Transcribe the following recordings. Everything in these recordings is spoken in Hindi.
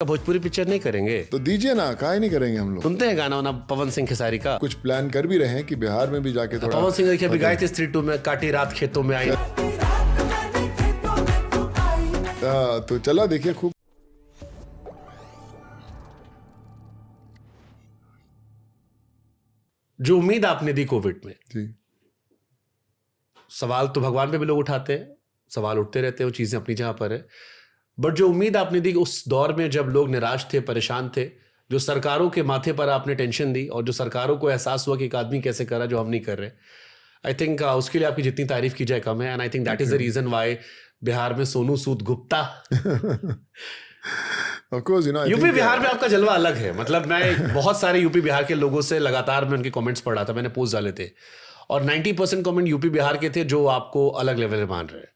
भोजपुरी पिक्चर नहीं करेंगे तो दीजिए ना, काहे नहीं करेंगे हम लोग। सुनते हैं गाना वाना पवन सिंह खेसारी का। कुछ प्लान कर भी रहे हैं कि बिहार में भी जाके थोड़ा पवन सिंह देखिए अभी गाए थे स्त्री 2 में, काटी रात खेतों में आई। तो चला देखिए खूब। जो उम्मीद आपने दी कोविड में, जी सवाल तो भगवान पे भी लोग उठाते हैं, सवाल उठते रहते हैं, वो चीजें अपनी जगह पर है। बट जो उम्मीद आपने दी उस दौर में जब लोग निराश थे, परेशान थे, जो सरकारों के माथे पर आपने टेंशन दी और जो सरकारों को एहसास हुआ कि एक आदमी कैसे करा जो हम नहीं कर रहे, आई थिंक उसके लिए आपकी जितनी तारीफ की जाए कम है। And I think that is the reason why Bihar में Sonu Sood Gupta Of course, you know, I UP think, Bihar में आपका जलवा अलग है। मतलब मैं बहुत सारे यूपी बिहार के लोगों से लगातार मैं उनके कमेंट्स पढ़ रहा था, मैंने पोस्ट डाले थे और 90% कमेंट यूपी बिहार के थे जो आपको अलग लेवल में मान रहे हैं।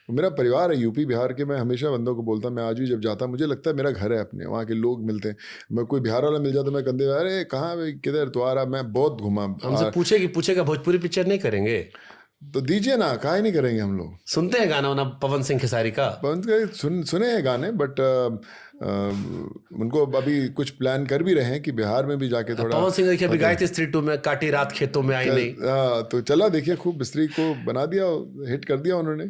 मेरा परिवार है यूपी बिहार के। मैं हमेशा बंदों को बोलता, मैं आज भी जब जाता मुझे लगता है मेरा घर है अपने। वहाँ के लोग मिलते हैं, मैं कोई बिहार वाला मिल जाता मैं कंधे, अरे कहाँ किधर तो आ रहा। मैं बहुत घुमा। हमसे पूछेगा भोजपुरी पिक्चर नहीं करेंगे तो दीजिए ना, काहे नहीं करेंगे हम लोग। सुनते हैं गाना वाना पवन सिंह खेसारी का। सुने हैं गाने, बट उनको अभी कुछ प्लान कर भी रहे हैं कि बिहार में भी जाके थोड़ा। पवन सिंह देखिए अभी गाए थे स्त्री 2 में, काटी रात खेतों में आई नहीं। तो चला देखिए खूब। स्त्री को बना दिया, हिट कर दिया उन्होंने।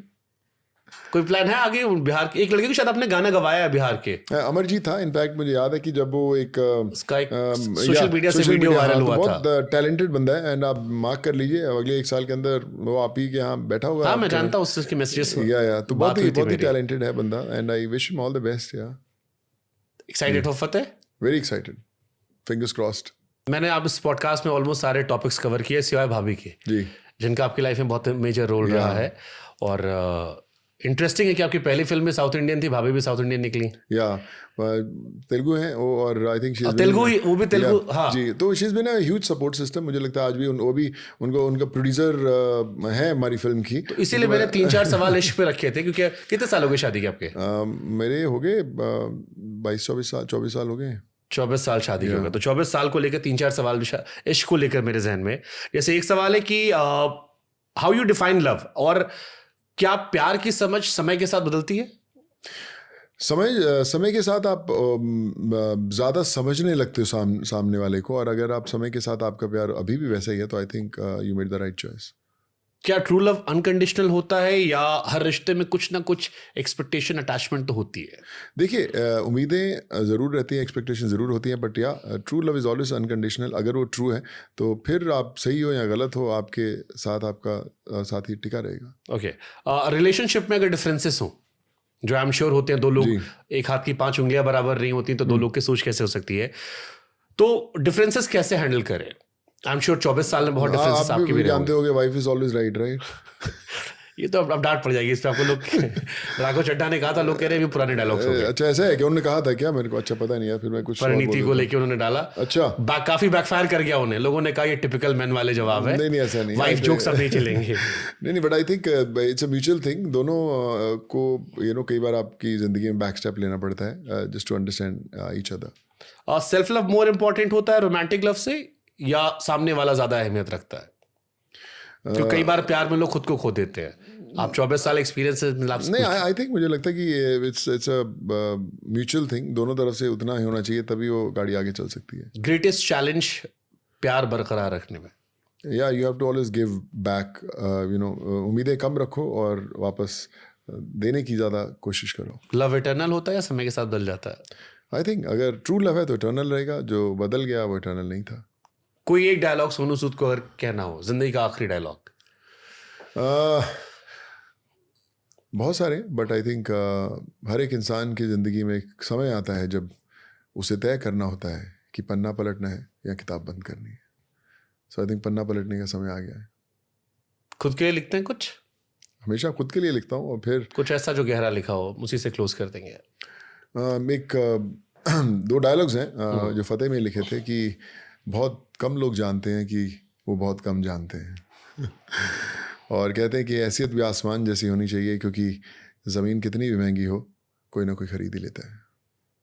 कोई प्लान है आगे बिहार के? एक लड़के को शायद आपने गाना गवाया है बिहार के, अमरजीत था। इनफैक्ट मुझे याद है कि जब वो एक उसका एक सोशल मीडिया से वीडियो वायरल हुआ था। बहुत टैलेंटेड बंदा है। एंड आप मार्क कर लीजिए, अगले 1 साल के अंदर वो आप ही के यहाँ बैठा होगा। हाँ, मैं जानता हूँ उसके मैसेजेस। या तो बहुत ही टैलेंटेड है बंदा। And I wish him all the best. या एक्साइटेड हो Fateh? Very excited, fingers crossed. मैंने आप इस पॉडकास्ट में ऑलमोस्ट सारे टॉपिक्स कवर किए सिवाय भाभी के, जी, जिनका आपकी लाइफ में बहुत मेजर रोल रहा है। और इंटरेस्टिंग है कि आपकी पहली फिल्म में साउथ इंडियन थी, भाभी भी साउथ इंडियन निकली। या तेलुगु है वो, और आई थिंक तेलुगु, वो भी तेलुगु। हाँ जी, तो she is been a huge support system. मुझे लगता है आज भी वो भी उनका प्रोड्यूसर है हमारी फिल्म की। तो इसीलिए मैंने 3-4 सवाल इश्क पे रखे थे, क्योंकि कितने साल हो गए शादी के आपके? मेरे हो गए 22-24 साल हो गए। 24 साल शादी हो गए। तो 24 साल को लेकर 3-4 सवाल इश्क को लेकर मेरे जहन में। जैसे एक सवाल है कि हाउ यू डिफाइन लव, और क्या प्यार की समझ समय के साथ बदलती है? समय के साथ आप ज़्यादा समझने लगते हो सामने वाले को, और अगर आप समय के साथ आपका प्यार अभी भी वैसा ही है तो I think you made the right choice. क्या ट्रू लव अनकंडीशनल होता है, या हर रिश्ते में कुछ ना कुछ एक्सपेक्टेशन, अटैचमेंट तो होती है? देखिए, उम्मीदें ज़रूर रहती हैं, एक्सपेक्टेशन ज़रूर होती हैं, बट या true love is always unconditional. अगर वो ट्रू है तो फिर आप सही हो या गलत हो, आपके साथ आपका साथी टिका रहेगा। ओके, रिलेशनशिप में अगर डिफरेंसेस हो, जो आई एम श्योर होते हैं, दो लोग एक हाथ की 5 उंगलियां बराबर नहीं होती, तो दो लोग की सोच कैसे हो सकती है? तो डिफरेंसेस कैसे हैंडल करें? आई एम श्योर 24 साल में बहुत डिफरेंसेस आपके भी जानते होंगे, wife is always right, right. ये तो अब डांट पड़ जाएगी इस पे आपको। लोग राघव चड्ढा ने कहा था, लोग कह रहे हैं पुराने डायलॉग। अच्छा, ऐसा है कि उन्होंने कहा था क्या? मेरे को अच्छा पता नहीं है। फिर मैं कुछ परिणीति को लेके उन्होंने डाला। अच्छा, काफी बैकफायर कर गया उन्हें। लोगों ने कहा ये टिपिकल मैन वाले जवाब है। नहीं ऐसा नहीं, वाइफ जोक्स अब नहीं चलेंगे। नहीं, but I think it's a mutual thing. दोनों को कई बार आपकी जिंदगी में बैक स्टेप लेना पड़ता है just to understand each other. Self love more important होता है रोमांटिक लव से, या सामने वाला ज्यादा अहमियत रखता है? क्योंकि कई बार प्यार में लोग खुद को खो देते हैं। आप 24 साल एक्सपीरियंस नहीं, आई थिंक मुझे लगता है कि इट्स अ म्यूचुअल थिंग। दोनों तरफ से उतना ही होना चाहिए, तभी वो गाड़ी आगे चल सकती है। ग्रेटेस्ट चैलेंज प्यार बरकरार रखने में? या you have to always give back. उम्मीदें कम रखो और वापस देने की ज़्यादा कोशिश करो। लव इटर्नल होता है या समय के साथ बदल जाता है? आई थिंक अगर ट्रू लव है तो इटर्नल रहेगा, जो बदल गया वो इटर्नल नहीं था। कोई एक डायलॉग सोनू सूद को अगर कहना हो, जिंदगी का आखिरी डायलॉग? बहुत सारे, बट आई थिंक हर एक इंसान की ज़िंदगी में एक समय आता है जब उसे तय करना होता है कि पन्ना पलटना है या किताब बंद करनी है। सो आई थिंक पन्ना पलटने का समय आ गया है। खुद के लिए लिखते हैं कुछ? हमेशा खुद के लिए लिखता हूँ, और फिर कुछ ऐसा जो गहरा लिखा हो, उसी से क्लोज कर देंगे। एक 2 डायलॉग्स हैं जो फतेह में लिखे थे कि बहुत कम लोग जानते हैं कि वो बहुत कम जानते हैं। और कहते हैं कि हैसियत भी आसमान जैसी होनी चाहिए, क्योंकि ज़मीन कितनी भी महंगी हो, कोई ना कोई खरीद ही लेता है।